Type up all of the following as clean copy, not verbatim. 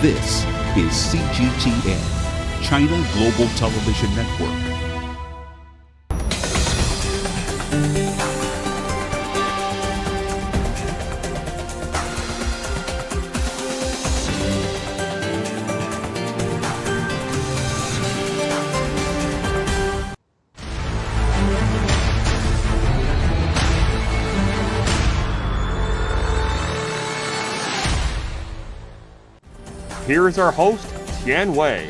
This is CGTN, China Global Television Network. Here is our host, Tian Wei.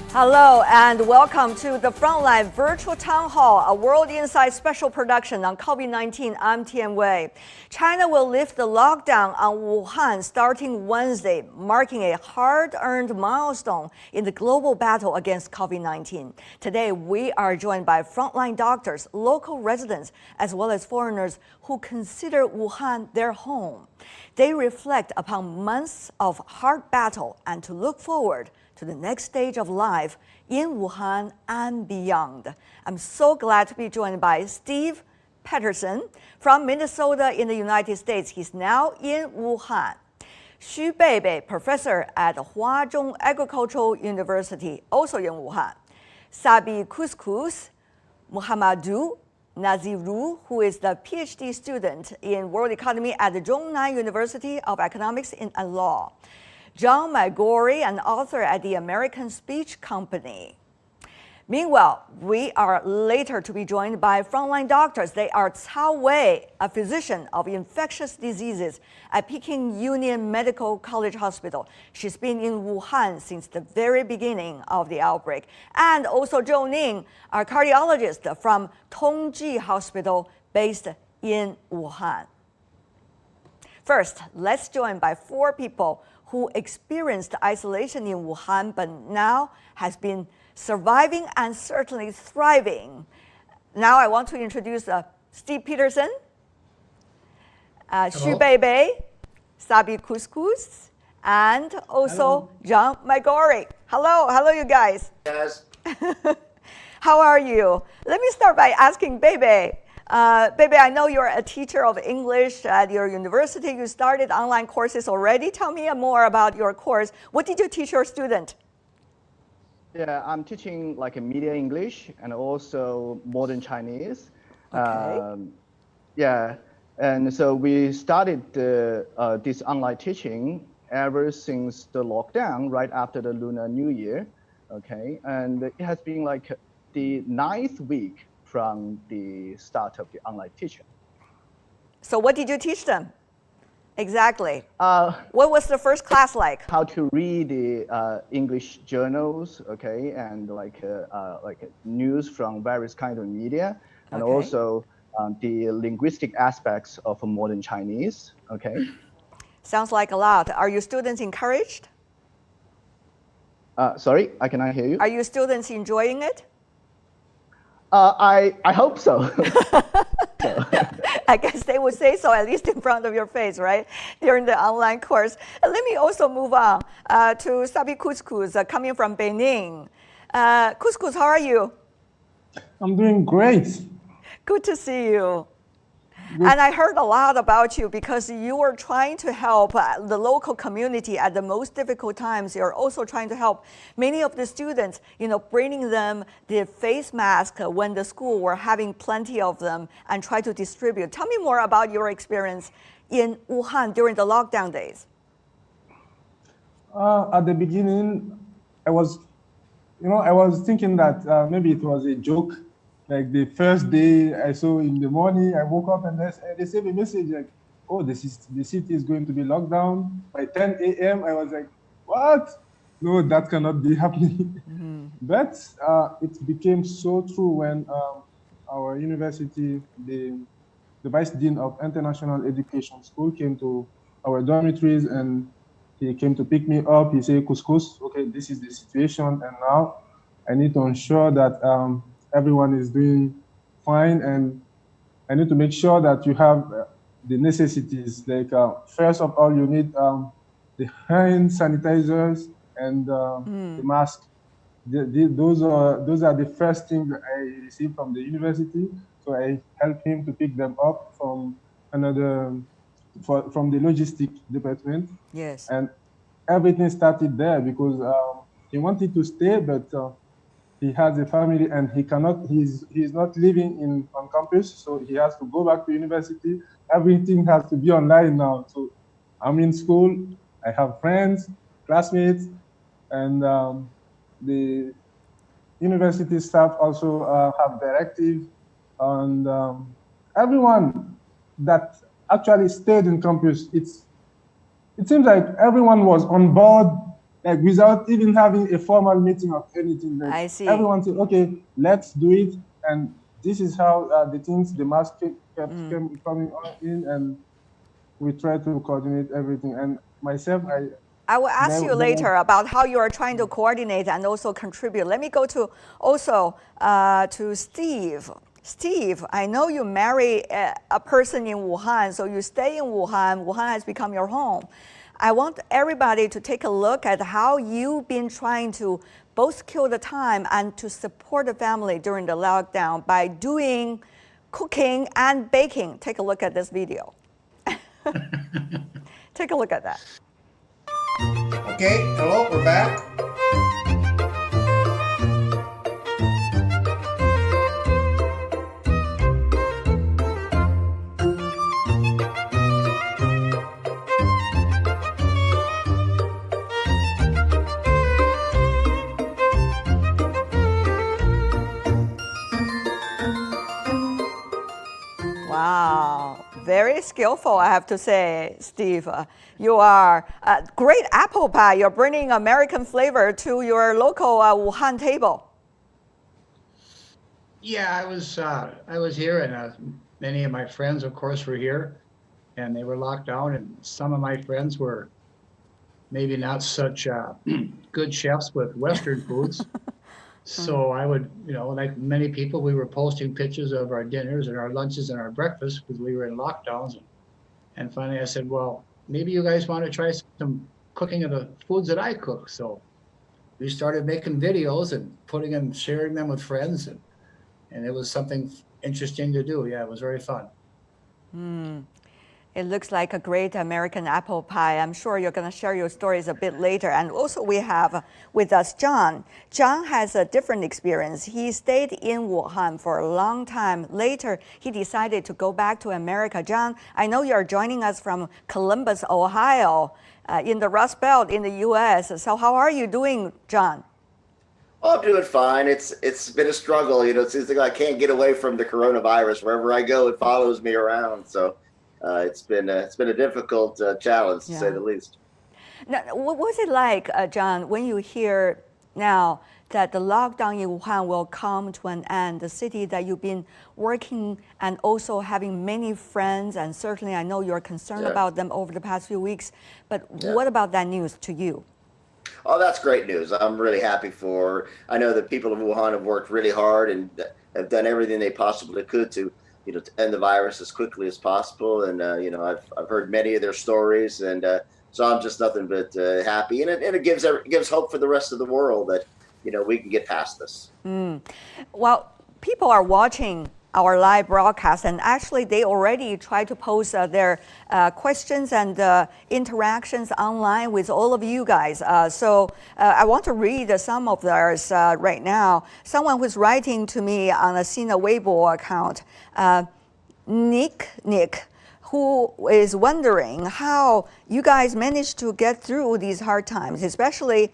Hello and welcome to the Frontline Virtual Town Hall, a World Insight special production on COVID-19. I'm Tian Wei. China will lift the lockdown on Wuhan starting Wednesday, marking a hard-earned milestone in the global battle against COVID-19. Today, we are joined by frontline doctors, local residents, as well as foreigners who consider Wuhan their home. They reflect upon months of hard battle and to look forward to the next stage of life in Wuhan and beyond. I'm so glad to be joined by Steve Patterson from Minnesota in the United States. He's now in Wuhan. Xu Beibei, professor at Huazhong Agricultural University, also in Wuhan. Sabi Couscous Muhammadu Naziru, who is the PhD student in world economy at the Zhongnan University of Economics and Law. John McGorry, an author at the American Speech Company. Meanwhile, we are later to be joined by frontline doctors. They are Cao Wei, a physician of infectious diseases at Peking Union Medical College Hospital. She's been in Wuhan since the very beginning of the outbreak. And also Zhou Ning, our cardiologist from Tongji Hospital based in Wuhan. First, let's join by four people who experienced isolation in Wuhan but now has been surviving and certainly thriving. Now I want to introduce Steve Peterson, Xu Beibei, Sabi Couscous, and also John McGorry. Hello you guys. Yes. How are you? Let me start by asking Beibei. Beibei, I know you're a teacher of English at your university. You started online courses already. Tell me more about your course. What did you teach your student? Yeah, I'm teaching like a media English and also modern Chinese. Okay. Yeah, and so we started this online teaching ever since the lockdown, right after the Lunar New Year. Okay, and it has been like the 9th week from the start of the online teaching. So what did you teach them? Exactly. What was the first class like? How to read the English journals, okay, and like news from various kind of media, and Okay. also the linguistic aspects of modern Chinese, okay. Sounds like a lot. Are your students encouraged? Sorry, I cannot hear you. Are your students enjoying it? I hope so. I guess they would say so, at least in front of your face, right? During the online course. And let me also move on to Sabi Couscous, coming from Benin. Couscous, how are you? I'm doing great. Good to see you. And I heard a lot about you because you were trying to help the local community at the most difficult times. You're also trying to help many of the students, bringing them the face mask when the school were having plenty of them and try to distribute. Tell me more about your experience in Wuhan during the lockdown days. At the beginning, I was thinking that maybe it was a joke. Like the first day I saw in the morning, I woke up and they sent a message like, oh, the city is going to be locked down by 10 a.m. I was like, what? No, that cannot be happening. Mm-hmm. But it became so true when our university, the Vice Dean of International Education School came to our dormitories and he came to pick me up. He said, Couscous, okay, this is the situation. And now I need to ensure that everyone is doing fine, and I need to make sure that you have the necessities. Like first of all, you need the hand sanitizers and the mask. Those are the first things that I received from the university. So I helped him to pick them up from from the logistic department. Yes. And everything started there because he wanted to stay, but he has a family and he cannot. He's not living on campus, so he has to go back to university. Everything has to be online now. So I'm in school. I have friends, classmates, and the university staff also have directives, and everyone that actually stayed in campus. It seems like everyone was on board, like without even having a formal meeting of anything. Like, I see. everyone said, "Okay, let's do it," and this is how the mask kept coming in, and we try to coordinate everything. And myself, I will ask you later about how you are trying to coordinate and also contribute. Let me go to also to Steve. Steve, I know you marry a person in Wuhan, so you stay in Wuhan. Wuhan has become your home. I want everybody to take a look at how you've been trying to both kill the time and to support the family during the lockdown by doing cooking and baking. Take a look at this video. Take a look at that. Okay, hello, we're back. Wow, very skillful, I have to say, Steve. You are a great apple pie. You're bringing American flavor to your local Wuhan table. Yeah, I was here, and many of my friends, of course, were here, and they were locked down. And some of my friends were maybe not such good chefs with Western foods. So I would, like many people, we were posting pictures of our dinners and our lunches and our breakfasts because we were in lockdowns. And finally, I said, well, maybe you guys want to try some cooking of the foods that I cook. So we started making videos and putting them, sharing them with friends, and it was something interesting to do. Yeah, it was very fun. It looks like a great American apple pie. I'm sure you're going to share your stories a bit later. And also we have with us John. John has a different experience. He stayed in Wuhan for a long time. Later, he decided to go back to America. John, I know you're joining us from Columbus, Ohio, in the Rust Belt in the U.S. So how are you doing, John? Oh, I'm doing fine. It's been a struggle. It seems like I can't get away from the coronavirus. Wherever I go, it follows me around. So it's been a difficult challenge, to say the least. Now, what was it like, John, when you hear now that the lockdown in Wuhan will come to an end, the city that you've been working and also having many friends, and certainly I know you're concerned about them over the past few weeks, but what about that news to you? Oh, that's great news. I'm really happy I know the people of Wuhan have worked really hard and have done everything they possibly could to end the virus as quickly as possible. And, I've heard many of their stories, and so I'm just nothing but happy. And it gives hope for the rest of the world that, we can get past this. Well, people are watching our live broadcast, and actually they already try to post their questions and interactions online with all of you guys. So I want to read some of theirs right now. Someone who's writing to me on a Sina Weibo account, Nick, who is wondering how you guys managed to get through these hard times, especially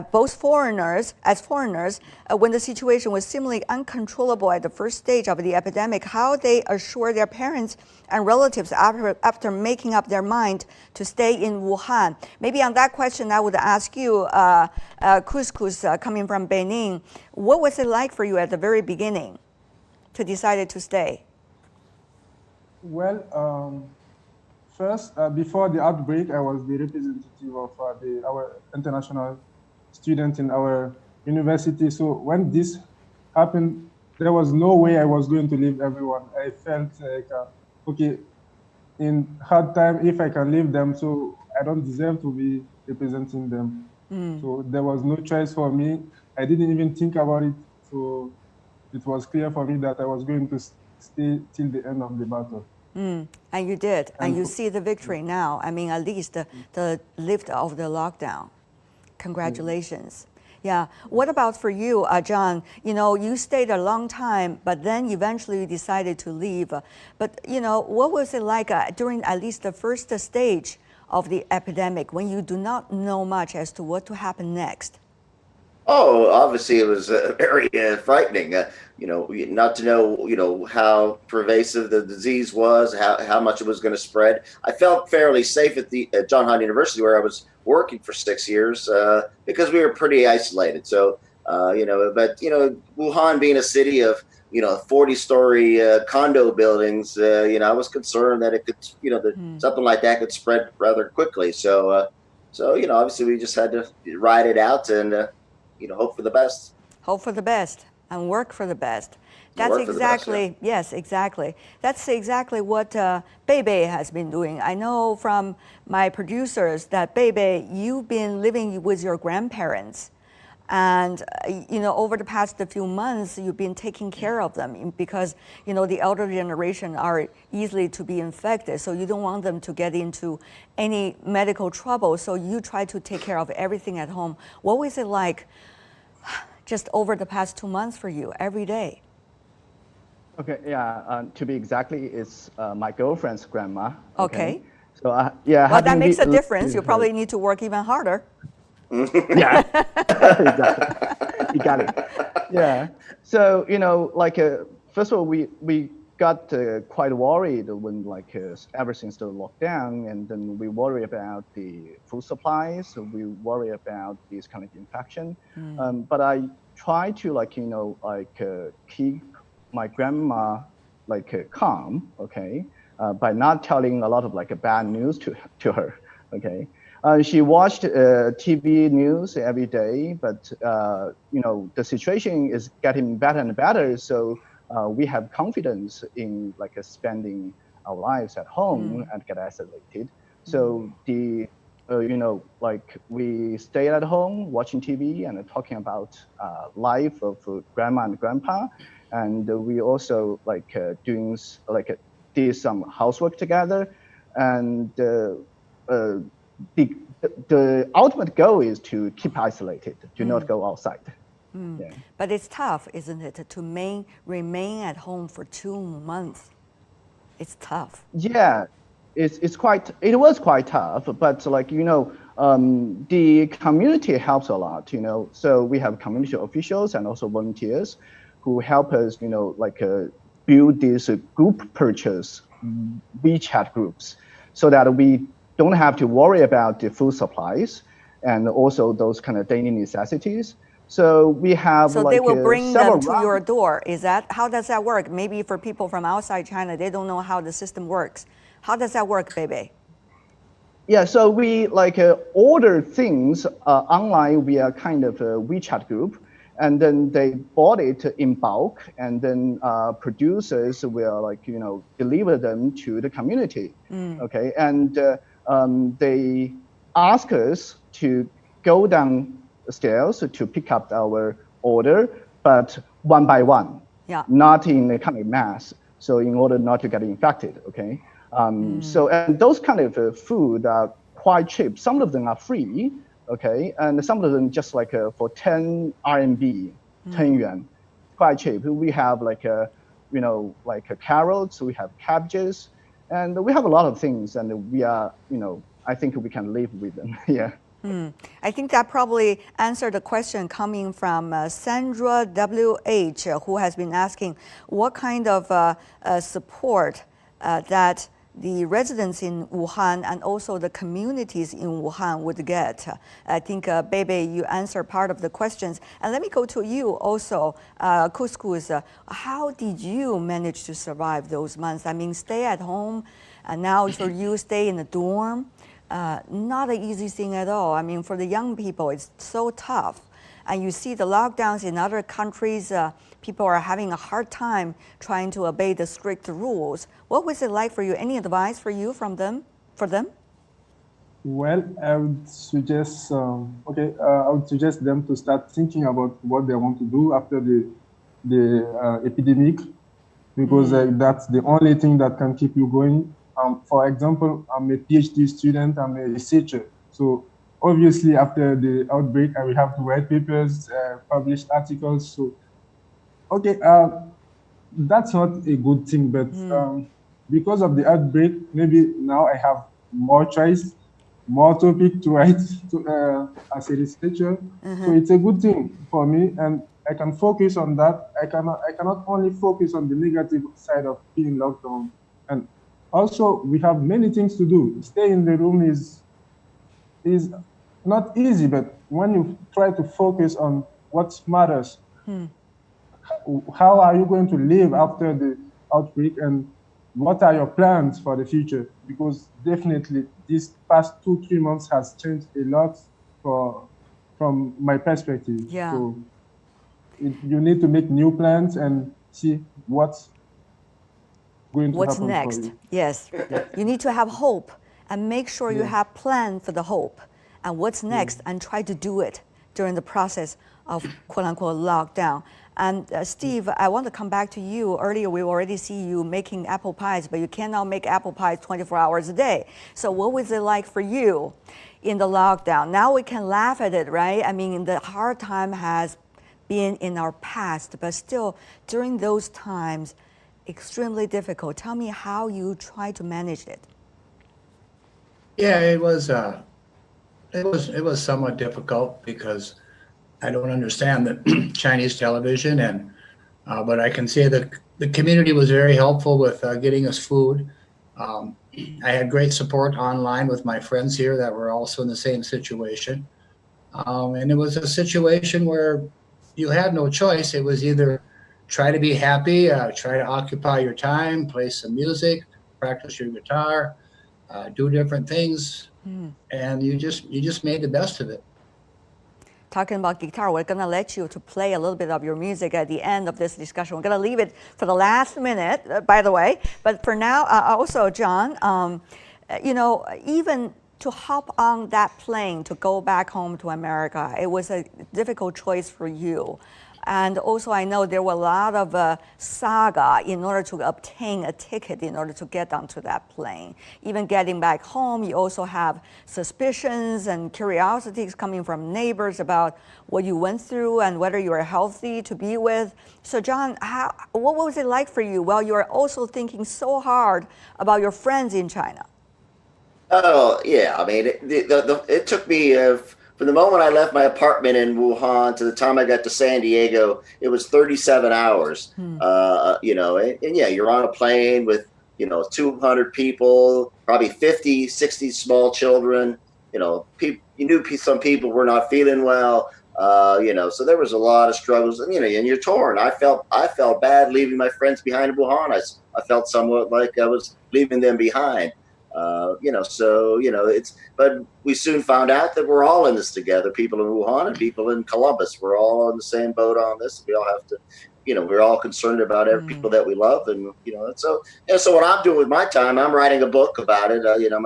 both foreigners, when the situation was seemingly uncontrollable at the first stage of the epidemic, how they assure their parents and relatives after making up their mind to stay in Wuhan. Maybe on that question, I would ask you, Couscous, coming from Benin, what was it like for you at the very beginning to decide to stay? Well, first, before the outbreak, I was the representative of our international student in our university. So when this happened, there was no way I was going to leave everyone. I felt like, okay, in hard time, if I can leave them, so I don't deserve to be representing them. So there was no choice for me. I didn't even think about it. So it was clear for me that I was going to stay till the end of the battle. And you did, and you see the victory now. I mean, at least the lift of the lockdown. Congratulations. Yeah. What about for you, John? You know, you stayed a long time, but then eventually you decided to leave. But, you know, what was it like during at least the first stage of the epidemic when you do not know much as to what to happen next? Oh, obviously it was very frightening. You know, not to know, you know, how pervasive the disease was, how much it was going to spread. I felt fairly safe at John Hopkins University, where I was working for 6 years, because we were pretty isolated. So, you know, but you know, Wuhan being a city of 40-story condo buildings, you know, I was concerned that it could, you know, that something like that could spread rather quickly. So, you know, obviously we just had to ride it out and. You know, hope for the best. Hope for the best and work for the best. That's exactly, best, yeah. Yes, exactly. That's exactly what Beibei has been doing. I know from my producers that Beibei, you've been living with your grandparents. And, you know, over the past few months, you've been taking care of them because, you know, the elder generation are easily to be infected. So you don't want them to get into any medical trouble. So you try to take care of everything at home. What was it like just over the past 2 months for you every day? Okay, yeah, to be exactly, it's my girlfriend's grandma. Okay. So, yeah. Well, that makes a difference. You probably need to work even harder. Yeah, exactly. You got it. Yeah. So, you know, like, first of all, we got quite worried when everything started locked down, and then we worry about the food supplies. So we worry about this kind of infection. But I try to keep my grandma calm, okay, by not telling a lot of bad news to her, okay. She watched TV news every day, but you know, the situation is getting better and better. So we have confidence in spending our lives at home and get isolated. So the you know, we stay at home watching TV and talking about life of grandma and grandpa, and we also did some housework together, and the ultimate goal is to keep isolated, to not go outside. Yeah. But it's tough, isn't it, to remain at home for 2 months? It's tough. Yeah, it was quite tough, but you know, the community helps a lot, you know. So we have community officials and also volunteers who help us, you know, build these group purchase WeChat groups, so that we don't have to worry about the food supplies and also those kind of daily necessities. So we have so they will bring them to your door. How does that work? Maybe for people from outside China, they don't know how the system works. How does that work, Beibei? Yeah, so we order things online via kind of a WeChat group, and then they bought it in bulk, and then producers will you know, deliver them to the community. Okay, and they ask us to go downstairs to pick up our order, but one by one, not in a kind of mass. So in order not to get infected, okay. So and those kind of food are quite cheap. Some of them are free, okay, and some of them just for 10 RMB, 10 yuan, quite cheap. We have you know, carrots, we have cabbages, and we have a lot of things, and we are, you know, I think we can live with them. Yeah. I think that probably answered the question coming from Sandra WH, who has been asking what kind of support that the residents in Wuhan and also the communities in Wuhan would get. I think, Beibei, you answered part of the questions. And let me go to you also, Couscous. How did you manage to survive those months? I mean, stay at home, and now for you, stay in the dorm. Not an easy thing at all. I mean, for the young people, it's so tough. And you see the lockdowns in other countries, people are having a hard time trying to obey the strict rules. What was it like for you? Any advice for you from them, for them? Well, I would suggest, I would suggest them to start thinking about what they want to do after the epidemic. because that's the only thing that can keep you going. For example, I'm a PhD student, I'm a researcher. So obviously after the outbreak, I will have to write papers, publish articles. So, okay, that's not a good thing, but because of the outbreak, maybe now I have more choice, more topic to write as a researcher. So it's a good thing for me, and I can focus on that. I cannot only focus on the negative side of being locked down. And also, we have many things to do. Stay in the room is not easy, but when you try to focus on what matters, how are you going to live after the outbreak, and what are your plans for the future? Because definitely these past 2-3 months has changed a lot from my perspective. Yeah. So you need to make new plans and see what's going to happen next. for you. Yes. You need to have hope and make sure you have plan for the hope and what's next and try to do it during the process of quote unquote lockdown. And Steve, I want to come back to you. Earlier, we already see you making apple pies, but you cannot make apple pies 24 hours a day. So what was it like for you in the lockdown? Now we can laugh at it, right? I mean, the hard time has been in our past, but still during those times, extremely difficult. Tell me how you try to manage it. Yeah, it was somewhat difficult because I don't understand the Chinese television, and but I can say that the community was very helpful with getting us food. I had great support online with my friends here that were also in the same situation, and it was a situation where you had no choice. It was either try to be happy, try to occupy your time, play some music, practice your guitar, do different things, and you just made the best of it. Talking about guitar, we're going to let you to play a little bit of your music at the end of this discussion. We're going to leave it for the last minute, by the way. But for now, also, John, you know, even to hop on that plane to go back home to America, it was a difficult choice for you. And also, I know there were a lot of saga in order to obtain a ticket in order to get onto that plane. Even getting back home, you also have suspicions and curiosities coming from neighbors about what you went through and whether you were healthy to be with. So, John, what was it like for you while you were also thinking so hard about your friends in China? Oh, yeah. I mean, it took me from the moment I left my apartment in Wuhan to the time I got to San Diego, it was 37 hours. You know, and yeah, you're on a plane with, you know, 200 people, probably 50, 60 small children. You know, you knew some people were not feeling well. You know, so there was a lot of struggles, and you know, and you're torn. I felt bad leaving my friends behind in Wuhan. I felt somewhat like I was leaving them behind. You know, so, you know, but we soon found out that we're all in this together, people in Wuhan and people in Columbus. We're all in the same boat on this. We all have to, you know, we're all concerned about every people that we love. And, you know, and so what I'm doing with my time, I'm writing a book about it. You know,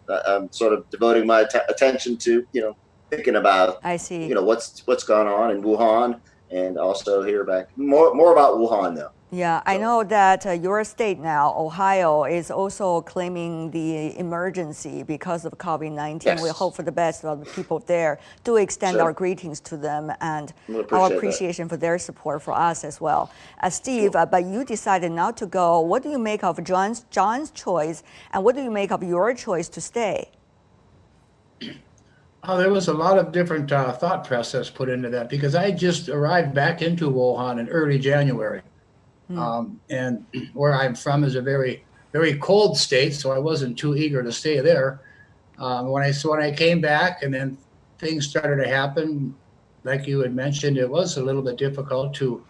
I'm sort of devoting my attention to, you know, thinking about, you know, what's gone on in Wuhan, and also hear back more about Wuhan though. Yeah, I know that your state now, Ohio, is also claiming the emergency because of COVID-19. Yes. We hope for the best of the people there. Do extend our greetings to them and our appreciation for their support for us as well. Steve, but you decided not to go. What do you make of John's choice, and what do you make of your choice to stay? Oh, there was a lot of different thought process put into that, because I just arrived back into Wuhan in early January. And where I'm from is a very, very cold state, so I wasn't too eager to stay there. When I came back and then things started to happen, like you had mentioned, it was a little bit difficult to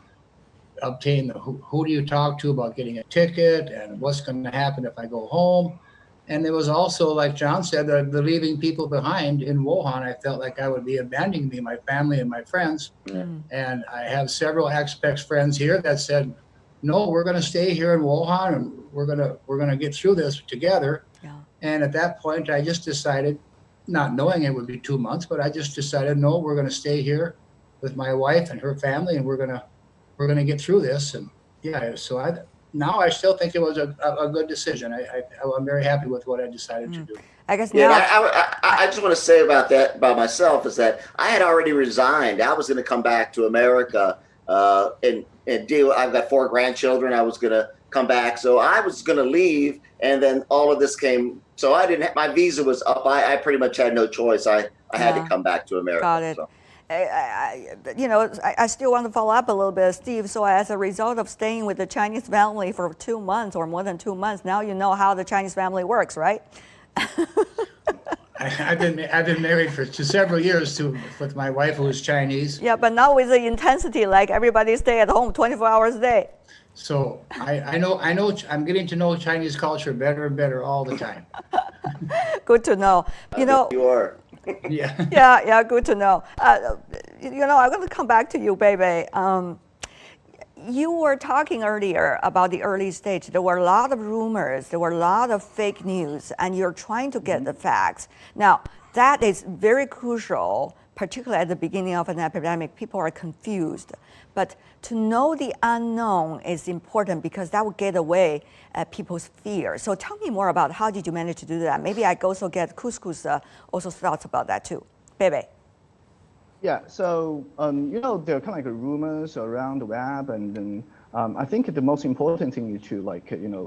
obtain who do you talk to about getting a ticket and what's going to happen if I go home. And there was also, like John said, the leaving people behind in Wuhan. I felt like I would be abandoning my family and my friends. And I have several expat friends here that said, no, we're going to stay here in Wuhan, and we're going to get through this together. Yeah. And at that point, I just decided, not knowing it would be 2 months, but I just decided, no, we're going to stay here with my wife and her family, and we're going to get through this. And yeah, so now I still think it was a good decision. I'm very happy with what I decided to do. I guess Yeah, now. I just want to say about that, about myself, is that I had already resigned. I was going to come back to America and deal. I've got 4 grandchildren. I was going to come back, so I was going to leave, and then all of this came. So I didn't. My visa was up. I pretty much had no choice. I had to come back to America. Got it. So. I still want to follow up a little bit, Steve. So as a result of staying with the Chinese family for 2 months or more than 2 months, now you know how the Chinese family works, right? I've been married for several years with my wife, who is Chinese. Yeah, but now with the intensity, like everybody stay at home 24 hours a day. So I know I'm getting to know Chinese culture better and better all the time. Good to know. You are. Yeah. Yeah, good to know. I'm going to come back to you, baby. You were talking earlier about the early stage. There were a lot of rumors, there were a lot of fake news, and you're trying to get the facts. Now, that is very crucial, particularly at the beginning of an epidemic. People are confused. But to know the unknown is important because that will get away people's fear. So tell me more about how did you manage to do that? Maybe I also get Couscous also thoughts about that too. Bebe. Yeah, so there are kind of like rumors around the web, and then I think the most important thing is to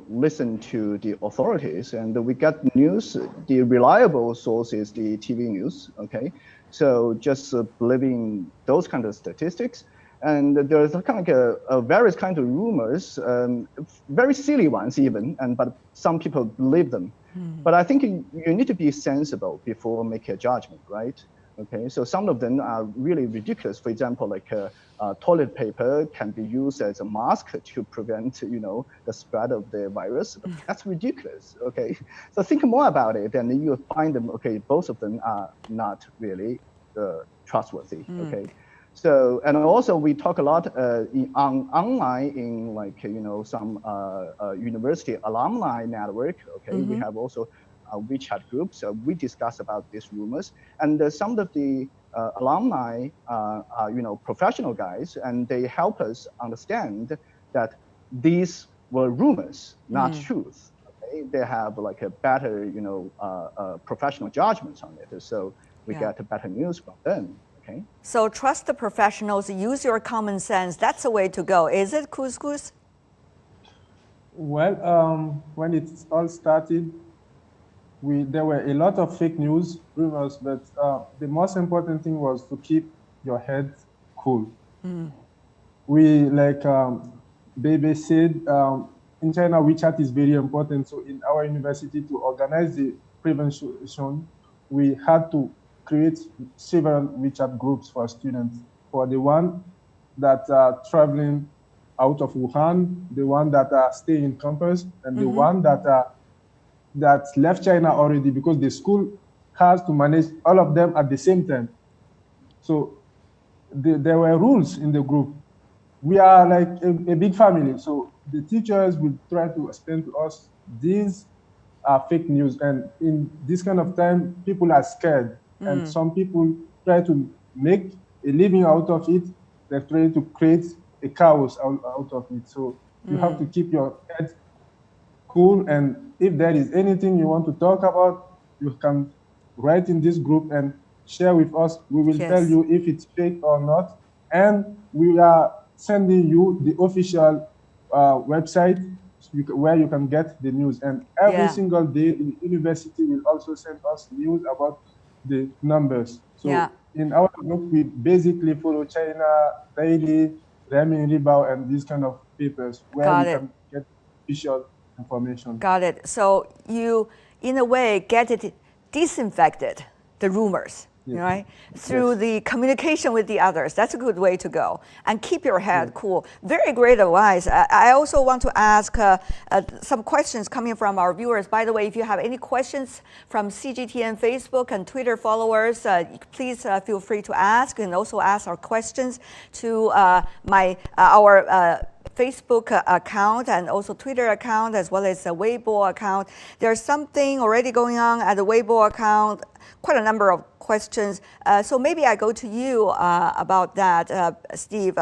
listen to the authorities, and we got news. The reliable source is the TV news. Okay, so just believing those kind of statistics, and there's kind of like various kinds of rumors, very silly ones even, but some people believe them. But I think you need to be sensible before making a judgment, right? Okay, so some of them are really ridiculous. For example, like toilet paper can be used as a mask to prevent, the spread of the virus. That's ridiculous. Okay, so think more about it, and then you'll find them. Okay, both of them are not really trustworthy. Okay, so and also we talk a lot online in some university alumni network. Okay, we have also WeChat groups. We discuss about these rumors, and some of the alumni are professional guys, and they help us understand that these were rumors, not truth. Okay? They have like a better professional judgments on it, so we get better news from them. Okay. So trust the professionals. Use your common sense. That's the way to go. Is it, Couscous? Well, when it all started, there were a lot of fake news, rumors, but the most important thing was to keep your head cool. We, like Bebe said, in China, WeChat is very important. So in our university, to organize the prevention, we had to create several WeChat groups for students. For the one that are traveling out of Wuhan, the one that are staying in campus, and the one that left China already, because the school has to manage all of them at the same time. So there were rules in the group. We are like a big family. So the teachers will try to explain to us, these are fake news. And in this kind of time, people are scared. And some people try to make a living out of it. They try to create a chaos out of it. So you have to keep your head cool, and if there is anything you want to talk about, you can write in this group and share with us. We will tell you if it's fake or not, and we are sending you the official website where you can get the news. And every single day, the university will also send us news about the numbers. So in our group, we basically follow China Daily, Remin Ribao, and these kind of papers where we can get official information. Got it. So you, in a way, get it disinfected, the rumors, right? Through the communication with the others. That's a good way to go. And keep your head cool. Very great advice. I also want to ask some questions coming from our viewers. By the way, if you have any questions from CGTN Facebook and Twitter followers, please feel free to ask, and also ask our questions to our Facebook account and also Twitter account, as well as a Weibo account. There's something already going on at the Weibo account, quite a number of questions. So maybe I go to you about that, Steve.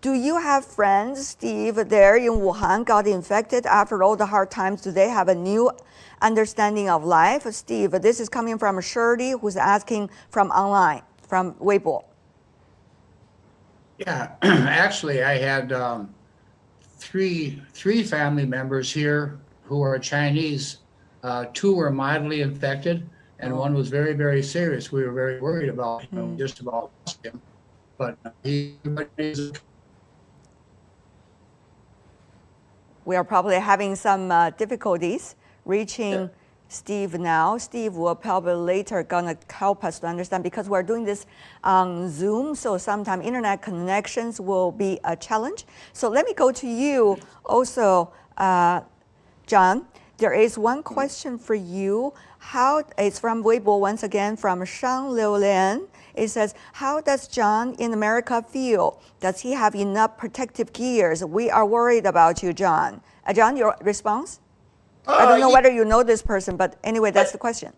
Do you have friends, Steve, there in Wuhan got infected after all the hard times? Do they have a new understanding of life? Steve, this is coming from Shirley, who's asking from online, from Weibo. Yeah, actually, I had three family members here who are Chinese. Two were mildly infected, and one was very, very serious. We were very worried about him, just about lost him. But We are probably having some difficulties reaching Steve now. Steve will probably later gonna help us to understand, because we're doing this on Zoom, so sometimes internet connections will be a challenge. So let me go to you also, John. There is one question for you. It's from Weibo once again, from Shang Liulian. It says, how does John in America feel? Does he have enough protective gears? We are worried about you, John. John, your response? I don't know whether you know this person, but anyway, that's the question.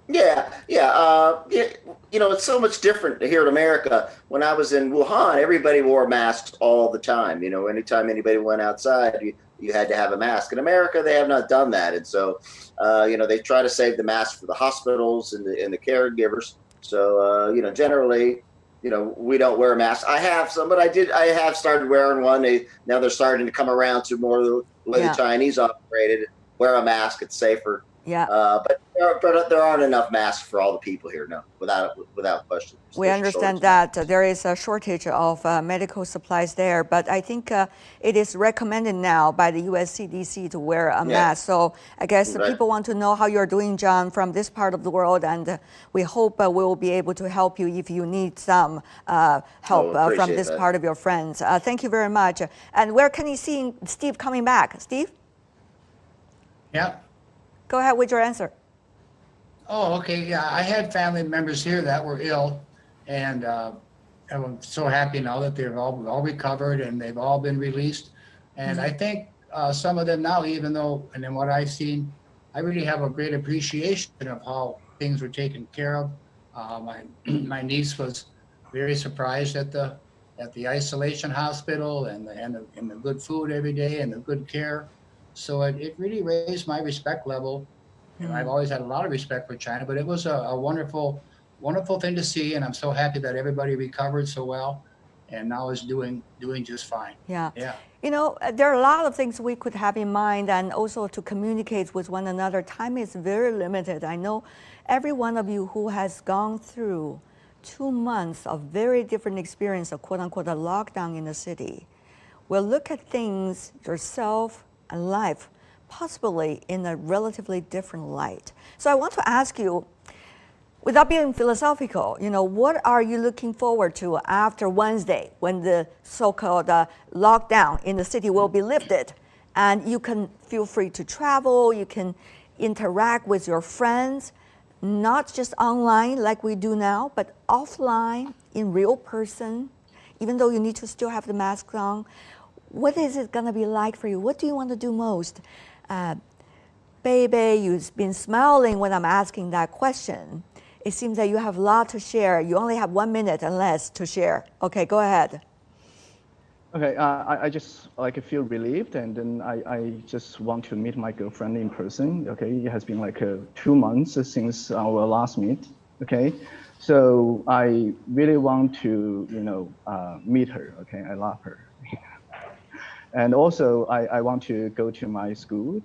Yeah. It's so much different here in America. When I was in Wuhan, everybody wore masks all the time. Anytime anybody went outside, you had to have a mask. In America, they have not done that. And so, they try to save the mask for the hospitals and the caregivers. So, generally, we don't wear masks. I have some, but I have started wearing one. Now they're starting to come around to more the way the Chinese operated. Wear a mask, it's safer. Yeah. But there aren't enough masks for all the people here, no, without question. We understand that there is a shortage of medical supplies there, but I think it is recommended now by the US CDC to wear a mask. So I guess people want to know how you're doing, John, from this part of the world, and we hope we will be able to help you if you need some help from this part of your friends. Thank you very much. And where can you see Steve coming back? Steve? Yeah. Go ahead with your answer. Oh, okay. Yeah, I had family members here that were ill, and I'm so happy now that they've all recovered and they've all been released. And I think some of them now, even though, and then what I've seen, I really have a great appreciation of how things were taken care of. My niece was very surprised at the isolation hospital and the good food every day and the good care. So it really raised my respect level. I've always had a lot of respect for China, but it was a wonderful, wonderful thing to see. And I'm so happy that everybody recovered so well and now is doing just fine. Yeah. There are a lot of things we could have in mind, and also to communicate with one another. Time is very limited. I know every one of you who has gone through 2 months of very different experience of quote unquote a lockdown in the city will look at things, yourself and life, possibly in a relatively different light. So I want to ask you, without being philosophical, what are you looking forward to after Wednesday, when the so-called lockdown in the city will be lifted, and you can feel free to travel, you can interact with your friends, not just online like we do now, but offline, in real person, even though you need to still have the mask on. What is it going to be like for you? What do you want to do most? Baby, you've been smiling when I'm asking that question. It seems that you have a lot to share. You only have 1 minute and less to share. Okay, go ahead. Okay, I just feel relieved, and then I just want to meet my girlfriend in person. Okay, it has been 2 months since our last meet. Okay, so I really want to meet her. Okay, I love her. And also, I want to go to my school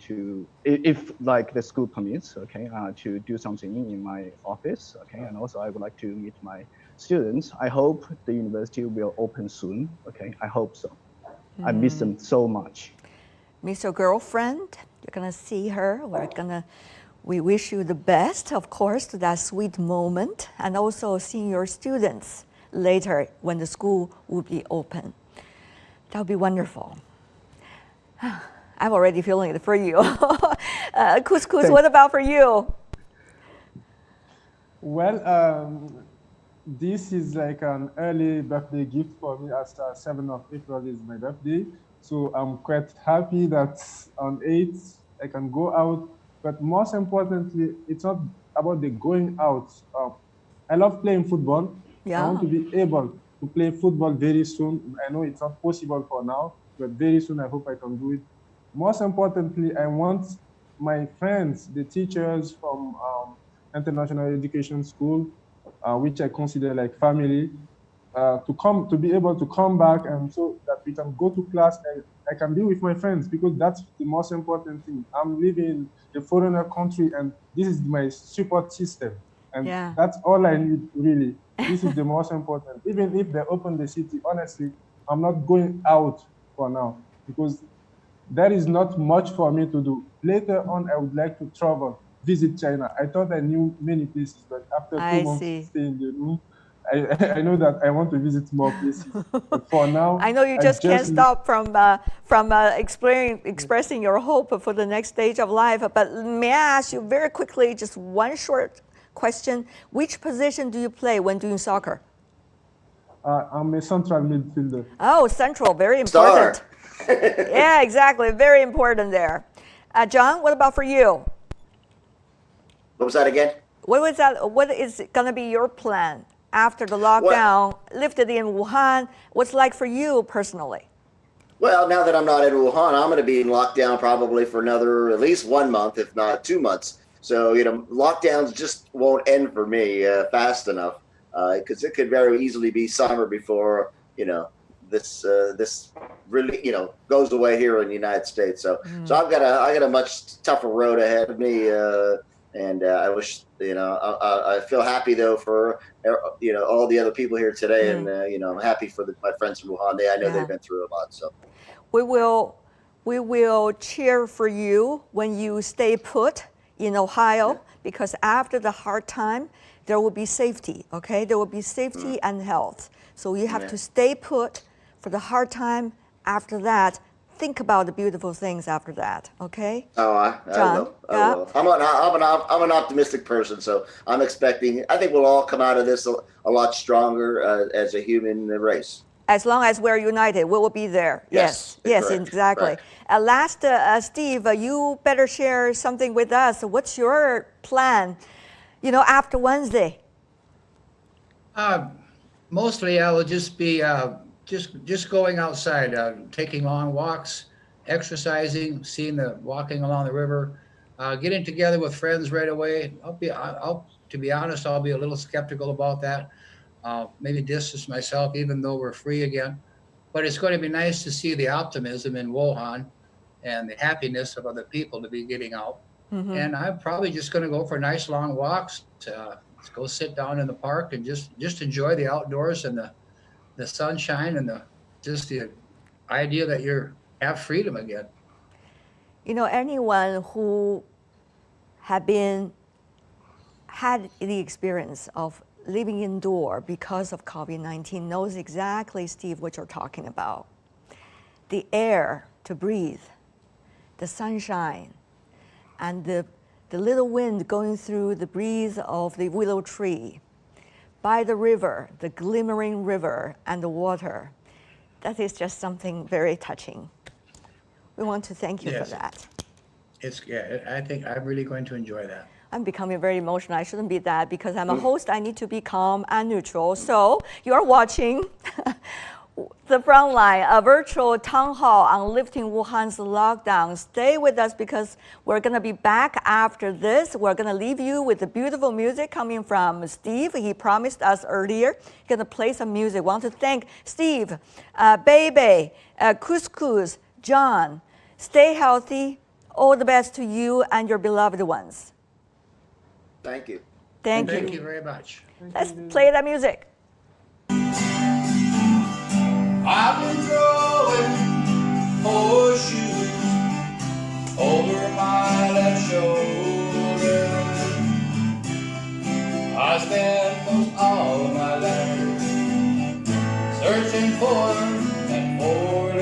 if the school permits, okay, to do something in my office, okay. And also, I would like to meet my students. I hope the university will open soon, okay. I hope so. I miss them so much. Miss your girlfriend. You're gonna see her. We wish you the best, of course, to that sweet moment, and also seeing your students later when the school will be open. That would be wonderful. I'm already feeling it for you. Couscous, what about for you? Well, this is an early birthday gift for me, as 7th of April is my birthday. So I'm quite happy that on 8th I can go out. But most importantly, it's not about the going out. I love playing football. Yeah. I want to be able to to play football very soon. I know it's not possible for now, but very soon I hope I can do it. Most importantly, I want my friends, the teachers from International Education School, which I consider like family, to be able to come back, and so that we can go to class and I can be with my friends, because that's the most important thing. I'm living in a foreigner country and this is my support system. And that's all I need, really. This is the most important. Even if they open the city, honestly, I'm not going out for now because there is not much for me to do. Later on, I would like to travel, visit China. I thought I knew many places, but after 2 months staying in the room, I know that I want to visit more places. But for now, I know you just can't stop from expressing your hope for the next stage of life. But may I ask you very quickly, just one short question: which position do you play when doing soccer? I'm a central midfielder. Oh, central, very important. Yeah, exactly, very important there. John, what about for you? What was that again? What is going to be your plan after the lockdown lifted in Wuhan? What's like for you personally? Well, now that I'm not in Wuhan, I'm going to be in lockdown probably for another at least 1 month, if not 2 months. So, lockdowns just won't end for me fast enough because it could very easily be summer before, this really, goes away here in the United States. So I got a much tougher road ahead of me. And I wish, I feel happy though for, all the other people here today. And, I'm happy for my friends from Wuhan. I know they've been through a lot. So we will cheer for you when you stay put in Ohio, because after the hard time, there will be safety, okay? There will be safety and health. So you have to stay put for the hard time. After that, think about the beautiful things after that, okay? Oh, I will. I'm an optimistic person, so I think we'll all come out of this a lot stronger as a human race. As long as we're united, we will be there. Yes, exactly. Last, Steve, you better share something with us. What's your plan, after Wednesday? Mostly I will just be just going outside, taking long walks, exercising, walking along the river, getting together with friends right away. To be honest, I'll be a little skeptical about that. Maybe distance myself, even though we're free again. But it's going to be nice to see the optimism in Wuhan and the happiness of other people to be getting out. And I'm probably just going to go for nice long walks. Let's go sit down in the park and just enjoy the outdoors and the sunshine and the idea that have freedom again. Anyone who had the experience of living indoor because of COVID-19 knows exactly, Steve, what you're talking about. The air to breathe, the sunshine, and the little wind going through the breeze of the willow tree, by the river, the glimmering river and the water. That is just something very touching. We want to thank you for that. I think I'm really going to enjoy that. I'm becoming very emotional. I shouldn't be that because I'm a host. I need to be calm and neutral. So you're watching The Frontline, a virtual town hall on lifting Wuhan's lockdown. Stay with us because we're going to be back after this. We're going to leave you with the beautiful music coming from Steve. He promised us earlier he's going to play some music. Want to thank Steve, Bebe, Couscous, John. Stay healthy. All the best to you and your beloved ones. Thank you. Thank you. Thank you very much. Let's play that music. I've been throwing horseshoes over my left shoulder. I spent most all of my life searching for that 40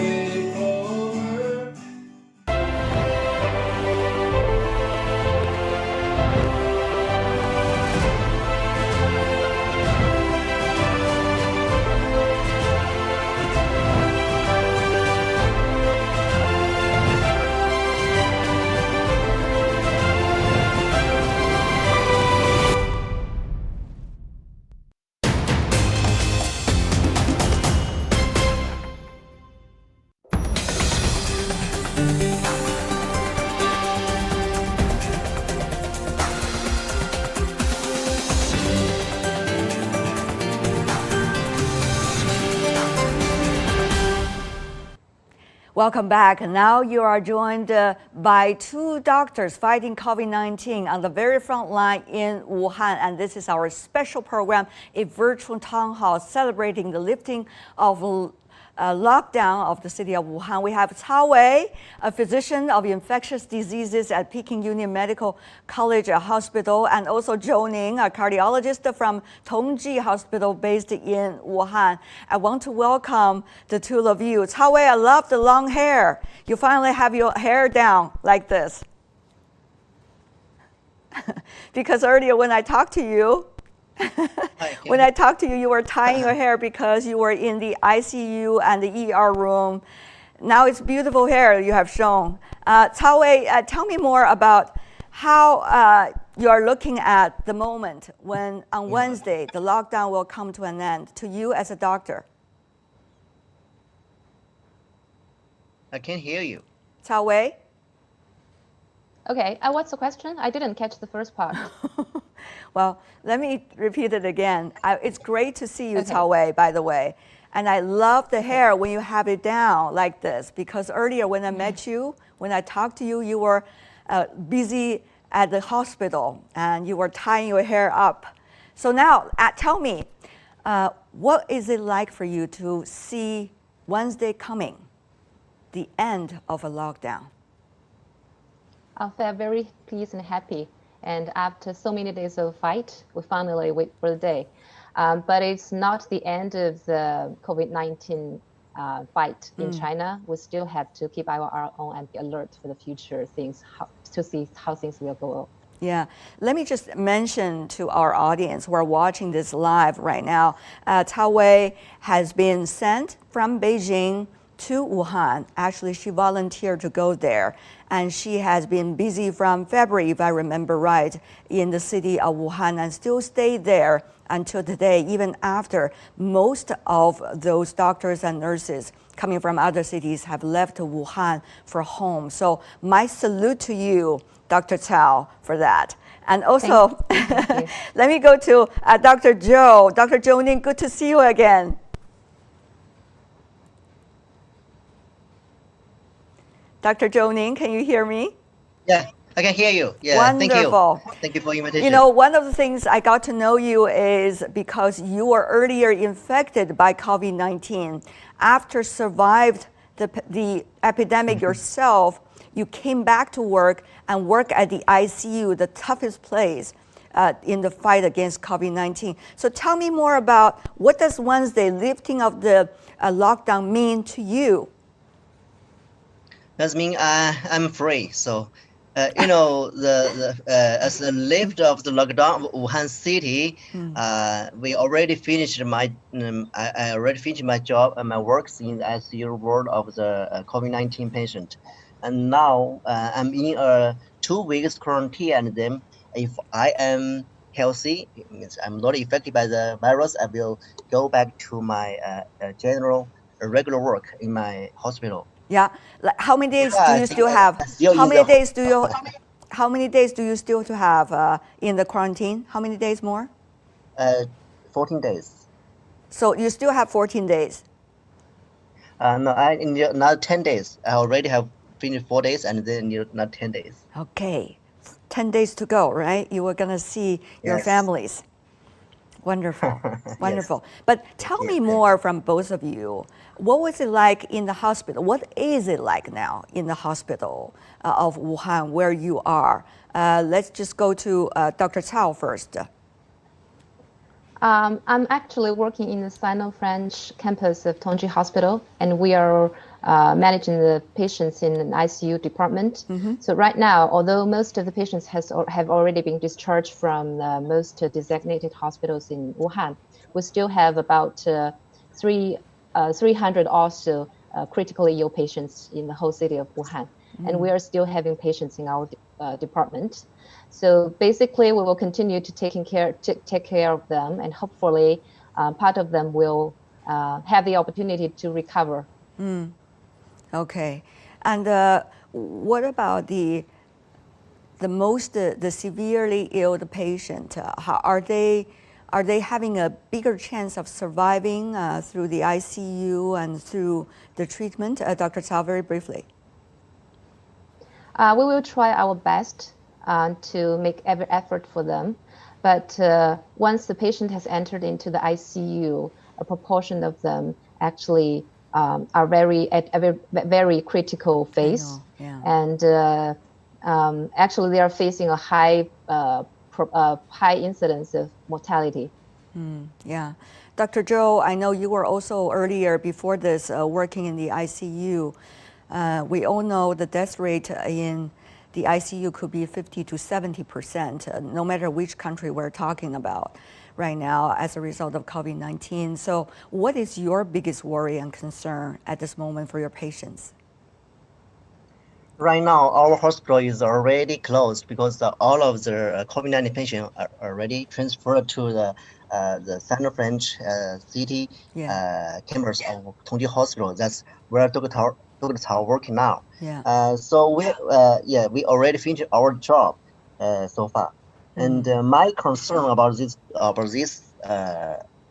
Welcome back. Now you are joined by two doctors fighting COVID-19 on the very front line in Wuhan. And this is our special program, a virtual town hall celebrating the lifting of lockdown of the city of Wuhan. We have Tian Wei, a physician of infectious diseases at Peking Union Medical College Hospital, and also Zhou Ning, a cardiologist from Tongji Hospital based in Wuhan. I want to welcome the two of you. Tian Wei, I love the long hair. You finally have your hair down like this. Because earlier when I talked to you, you were tying your hair because you were in the ICU and the ER room. Now it's beautiful hair you have shown. Tian Wei, tell me more about how you are looking at the moment when on Wednesday the lockdown will come to an end to you as a doctor. I can't hear you. Tian Wei? Okay, what's the question? I didn't catch the first part. Well, let me repeat it again. It's great to see you, Okay. Tian Wei, by the way. And I love the hair when you have it down like this, because earlier when I met you, when I talked to you, you were busy at the hospital and you were tying your hair up. So now, tell me, what is it like for you to see Wednesday coming, the end of a lockdown? I felt very pleased and happy. And after so many days of fight, we finally wait for the day. But it's not the end of the COVID-19 fight in China. We still have to keep our eye on and be alert for the future things, to see how things will go. Yeah, let me just mention to our audience who are watching this live right now, Tian Wei has been sent from Beijing to Wuhan. Actually, she volunteered to go there. And she has been busy from February, if I remember right, in the city of Wuhan and still stayed there until today, even after most of those doctors and nurses coming from other cities have left Wuhan for home. So my salute to you, Dr. Cao, for that. And also, let me go to Dr. Zhou. Dr. Zhou Ning, good to see you again. Dr. Zhou Ning, can you hear me? Yeah, I can hear you. Yeah, Wonderful. Thank you. Thank you for the invitation. You know, one of the things I got to know you is because you were earlier infected by COVID-19. After survived the epidemic yourself, you came back to work and work at the ICU, the toughest place in the fight against COVID-19. So tell me more about what does Wednesday lifting of the lockdown mean to you? That means I'm free. So, you know, as the lift of the lockdown of Wuhan city, we already finished my I already finished my job and my works in the ICU ward of the COVID-19 patient, and now I'm in a 2 weeks quarantine. And then, if I am healthy, it means I'm not affected by the virus, I will go back to my general regular work in my hospital. Yeah. How many days do you still have? How many days do you? How many days do you still to have in the quarantine? How many days more? 14 days. So you still have 14 days. No, not 10 days. I already have finished 4 days, and then not 10 days. Okay, 10 days to go, right? You were gonna see your families. Wonderful, wonderful. Yes. But tell me more from both of you. What was it like in the hospital? What is it like now in the hospital of Wuhan where you are? Let's just go to Dr. Cao first. I'm actually working in the Sino-French campus of Tongji Hospital, and we are managing the patients in an ICU department. So right now, although most of the patients have already been discharged from the most designated hospitals in Wuhan, we still have about 300 also critically ill patients in the whole city of Wuhan. And we are still having patients in our department. So basically, we will continue to take care of them, and hopefully part of them will have the opportunity to recover. Okay, and what about the severely ill patient? Are they are they having a bigger chance of surviving through the ICU and through the treatment? Dr. Cao, very briefly. We will try our best to make every effort for them. But once the patient has entered into the ICU, a proportion of them actually are at a very critical phase. Yeah. And actually, they are facing a high incidence of mortality. Yeah. Dr. Zhou, I know you were also earlier before this working in the ICU. We all know the death rate in the ICU could be 50 to 70%, no matter which country we're talking about right now as a result of COVID-19. So what is your biggest worry and concern at this moment for your patients? Right now, our hospital is already closed because all of the COVID-19 patients are already transferred to the Central French city campus of Tongji Hospital. That's where Dr. Cao working now. Yeah. So we already finished our job so far. And my concern about this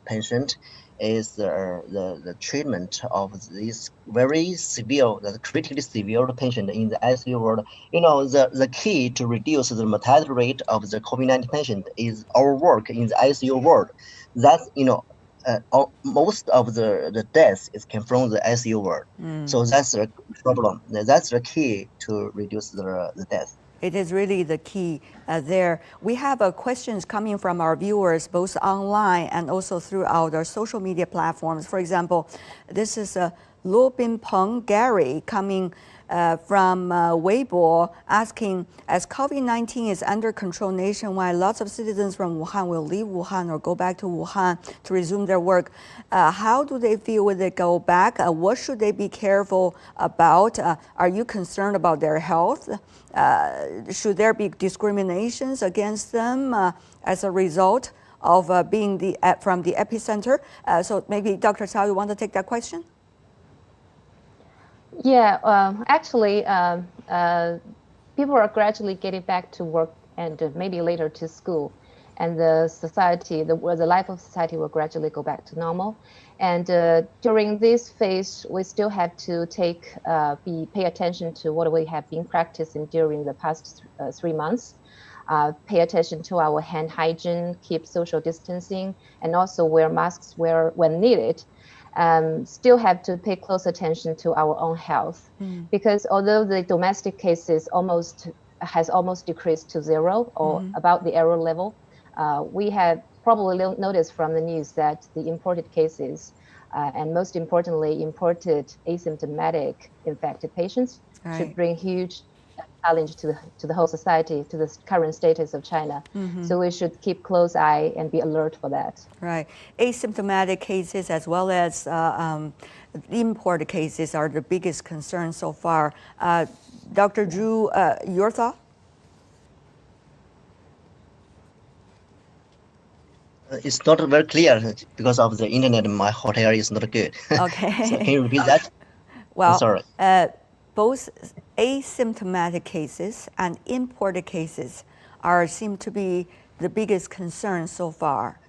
patient is the treatment of this very severe, the critically severe patient in the ICU ward. You know, the key to reduce the mortality rate of the COVID-19 patient is our work in the ICU ward. That's, most of the deaths came from the ICU ward. So that's the problem. That's the key to reduce the death. It is really the key there. We have questions coming from our viewers, both online and also throughout our social media platforms. For example, this is Luo Bin Peng Gary coming from Weibo asking, as COVID-19 is under control nationwide, lots of citizens from Wuhan will leave Wuhan or go back to Wuhan to resume their work. How do they feel when they go back? What should they be careful about? Are you concerned about their health? Should there be discriminations against them as a result of being from the epicenter? So maybe Dr. Cao, you want to take that question? Yeah, actually, people are gradually getting back to work and maybe later to school, and the society, the life of society will gradually go back to normal. And during this phase, we still have to pay attention to what we have been practicing during the past 3 months. Pay attention to our hand hygiene, keep social distancing, and also wear masks when needed. Still have to pay close attention to our own health, because although the domestic cases has almost decreased to zero or about the error level, we have probably noticed from the news that the imported cases and most importantly imported asymptomatic infected patients should bring huge challenge to the whole society, to the current status of China. So we should keep close eye and be alert for that. Right. Asymptomatic cases as well as imported cases are the biggest concern so far. Dr. Zhu, your thought? It's not very clear because of the internet. My hotel is not good. Okay. So can you repeat that? Well, I'm sorry. Both asymptomatic cases and imported cases seem to be the biggest concern so far.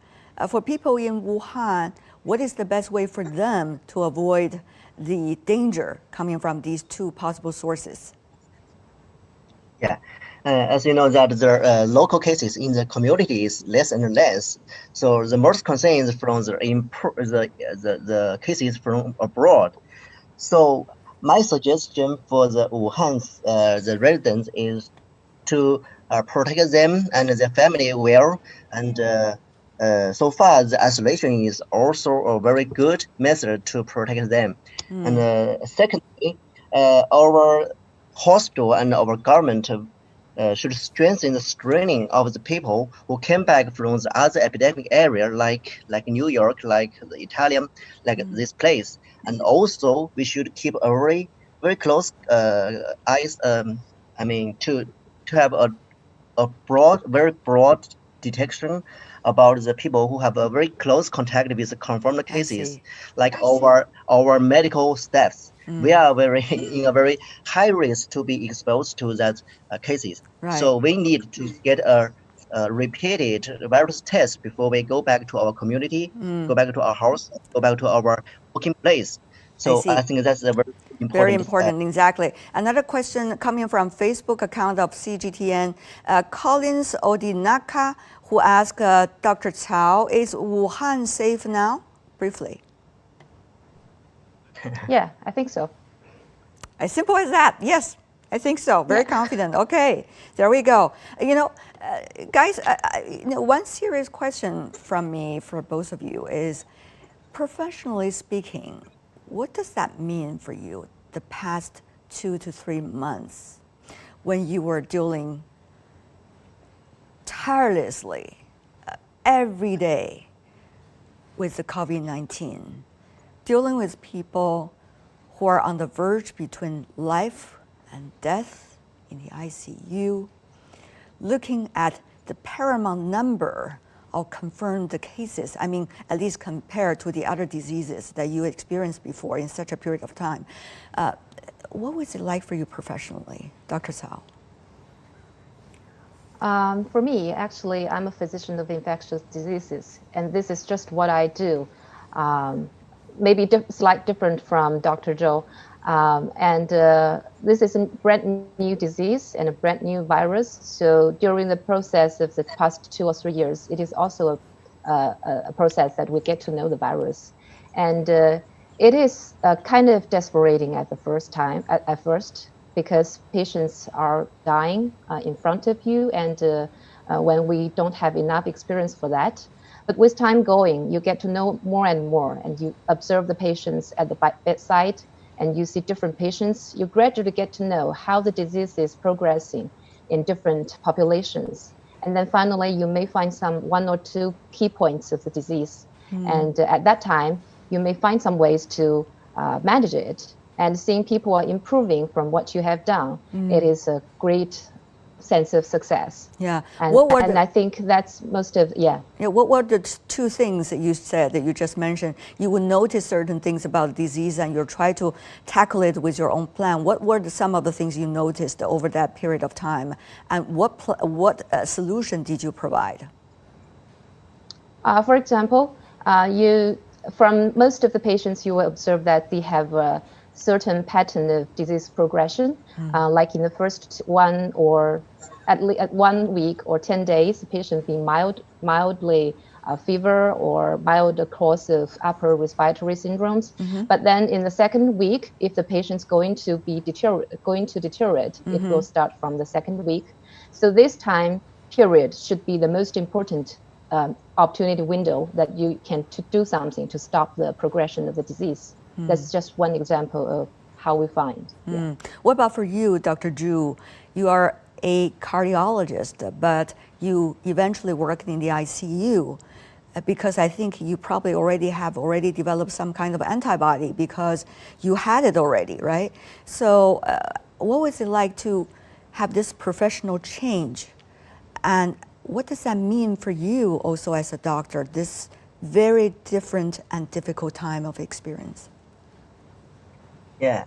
For people in Wuhan, what is the best way for them to avoid the danger coming from these two possible sources? Yeah. As you know, that the local cases in the community is less and less. So the most concern is from the cases from abroad. So my suggestion for the Wuhan the residents is to protect them and their family well. And so far, the isolation is also a very good method to protect them. And secondly, our hospital and our government should strengthen the screening of the people who came back from the other epidemic area, like New York, like the Italian, like this place. And also, we should keep a very, very close eyes. To have a very broad detection about the people who have a very close contact with confirmed cases, like our medical staffs. We are in a very high risk to be exposed to that cases. Right. So we need to get a repeated virus tests before we go back to our community, go back to our house, go back to our working place. So see. I think that's a very important. Very important, exactly. Another question coming from Facebook account of CGTN, Collins Odinaka, who asked Dr. Cao, is Wuhan safe now? Briefly. Yeah, I think so. As simple as that. Yes, I think so. Very confident. Okay, there we go. You know, guys, one serious question from me for both of you is, professionally speaking, what does that mean for you the past 2 to 3 months when you were dealing tirelessly every day with the COVID-19, dealing with people who are on the verge between life and death in the ICU, looking at the paramount number of confirmed cases, I mean, at least compared to the other diseases that you experienced before in such a period of time. What was it like for you professionally, Dr. Cao? For me, actually, I'm a physician of infectious diseases, and this is just what I do. Maybe slight different from Dr. Zhou. This is a brand new disease and a brand new virus. So during the process of the past 2 or 3 years, it is also a process that we get to know the virus. And it is kind of desolating at first, because patients are dying in front of you, and when we don't have enough experience for that. But with time going, you get to know more and more, and you observe the patients at the bedside, and you see different patients. You gradually get to know how the disease is progressing in different populations. And then finally, you may find some 1 or 2 key points of the disease. And at that time, you may find some ways to manage it. And seeing people are improving from what you have done, it is a great sense of success. Yeah. And I think that's most of, Yeah, what were the 2 things that you said, that you just mentioned? You would notice certain things about the disease and you'll try to tackle it with your own plan. What were some of the things you noticed over that period of time? And what solution did you provide? For example, from most of the patients, you will observe that they have a certain pattern of disease progression. Like in the first 1 or at 1 week or 10 days, the patient being mildly fever or mild course of upper respiratory syndromes. But then in the second week, if the patient's going to deteriorate, it will start from the second week. So this time period should be the most important opportunity window that you can do something to stop the progression of the disease. That's just one example of how we find. Yeah. What about for you, Dr. Zhu? You are a cardiologist, but you eventually worked in the ICU because I think you probably have developed some kind of antibody because you had it already, right? So what was it like to have this professional change? And what does that mean for you also as a doctor, this very different and difficult time of experience? Yeah,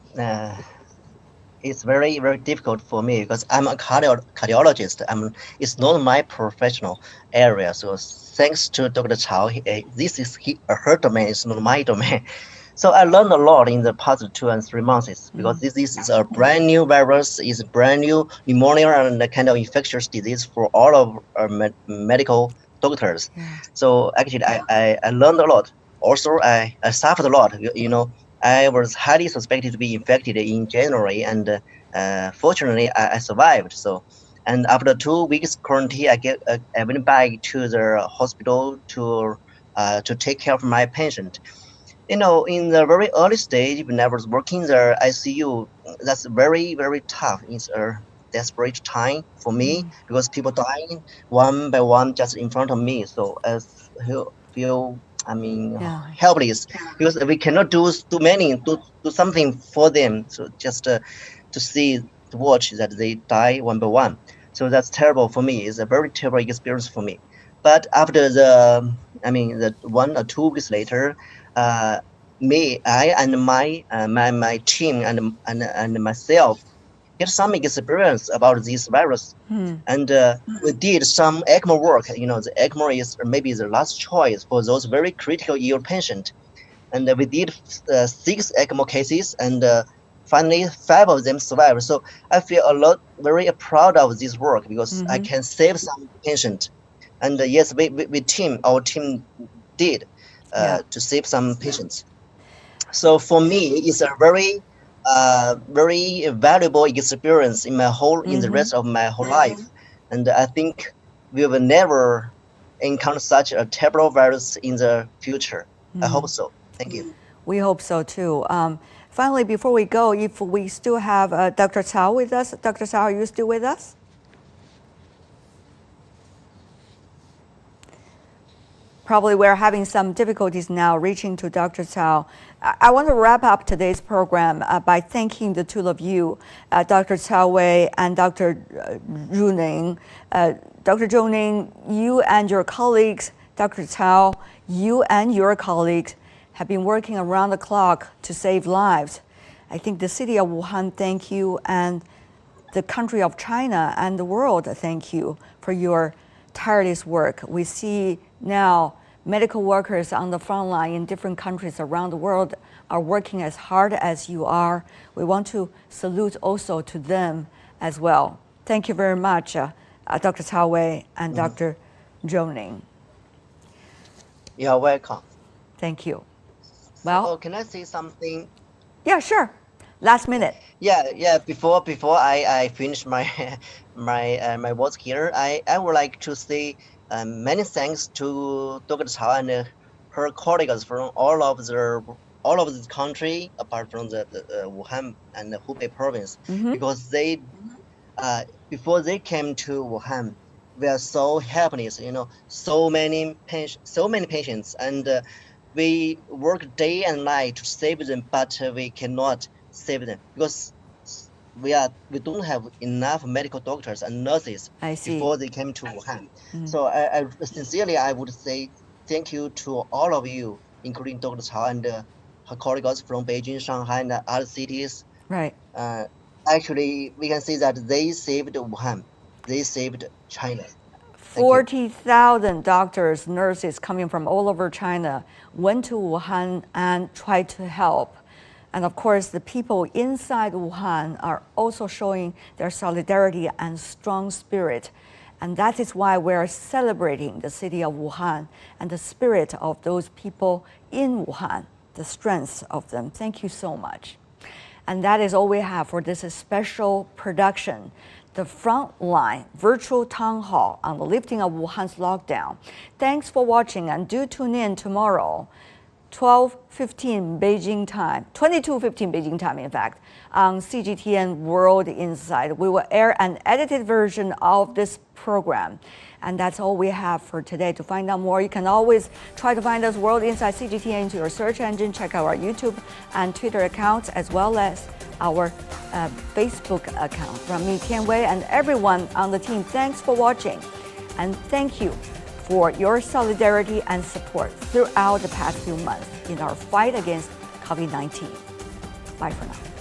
it's very, very difficult for me because I'm a cardiologist. It's not my professional area. So thanks to Dr. Cao, this is her domain, it's not my domain. So I learned a lot in the past 2 and 3 months because this is a brand new virus, is brand new pneumonia and a kind of infectious disease for all of our medical doctors. So actually, I learned a lot. Also, I suffered a lot. You know, I was highly suspected to be infected in January, and fortunately, I survived. So, and after 2 weeks quarantine, I went back to the hospital to take care of my patient. You know, in the very early stage, when I was working in the ICU, that's very, very tough. It's a desperate time for me because people dying 1 by 1 just in front of me. So I feel helpless because we cannot do something for them. So just to watch that they die 1 by 1. So that's terrible for me. It's a very terrible experience for me. But after the 1 or 2 weeks later, I and my team and myself, get some experience about this virus. And we did some ECMO work. You know, the ECMO is maybe the last choice for those very critical ill patients. And we did 6 ECMO cases, and finally 5 of them survived. So I feel very proud of this work because I can save some patients. And yes, our team did to save some patients. So for me, it's a very valuable experience in the rest of my whole life. And I think we will never encounter such a terrible virus in the future. I hope so. Thank you. We hope so too. Finally, before we go, if we still have Dr. Cao with us. Dr. Cao, are you still with us? Probably we're having some difficulties now reaching to Dr. Cao. I want to wrap up today's program by thanking the two of you, Dr. Tian Wei and Dr. Zhu Ning. Dr. Zhou Ning, you and your colleagues, Dr. Cao, you and your colleagues have been working around the clock to save lives. I think the city of Wuhan, thank you, and the country of China and the world, thank you for your tireless work. We see now medical workers on the front line in different countries around the world are working as hard as you are. We want to salute also to them as well. Thank you very much, Dr. Tian Wei and Dr. Zhou Ning. You're welcome. Thank you. Well, can I say something? Yeah, sure. Last minute. Yeah. Before I finish my my words here, I would like to say many thanks to Dr. Cao and her colleagues from all of the country, apart from the Wuhan and the Hubei province, because they before they came to Wuhan, we are so helpless. You know, so many patients, and we work day and night to save them, but we cannot save them because we don't have enough medical doctors and nurses before they came to Wuhan. So I sincerely I would say thank you to all of you, including Dr. Cao and her colleagues from Beijing, Shanghai, and other cities. Right. Actually, we can say that they saved Wuhan. They saved China. 40,000 doctors, nurses coming from all over China went to Wuhan and tried to help. And of course, the people inside Wuhan are also showing their solidarity and strong spirit. And that is why we're celebrating the city of Wuhan and the spirit of those people in Wuhan, the strength of them. Thank you so much. And that is all we have for this special production, the Frontline virtual town hall on the lifting of Wuhan's lockdown. Thanks for watching, and do tune in tomorrow, 12:15 Beijing time, 22:15 Beijing time, in fact, on CGTN World Insight. We will air an edited version of this program. And that's all we have for today. To find out more, you can always try to find us World Insight CGTN into your search engine. Check out our YouTube and Twitter accounts, as well as our Facebook account. From me, Tian Wei, and everyone on the team, thanks for watching. And thank you for your solidarity and support throughout the past few months in our fight against COVID-19. Bye for now.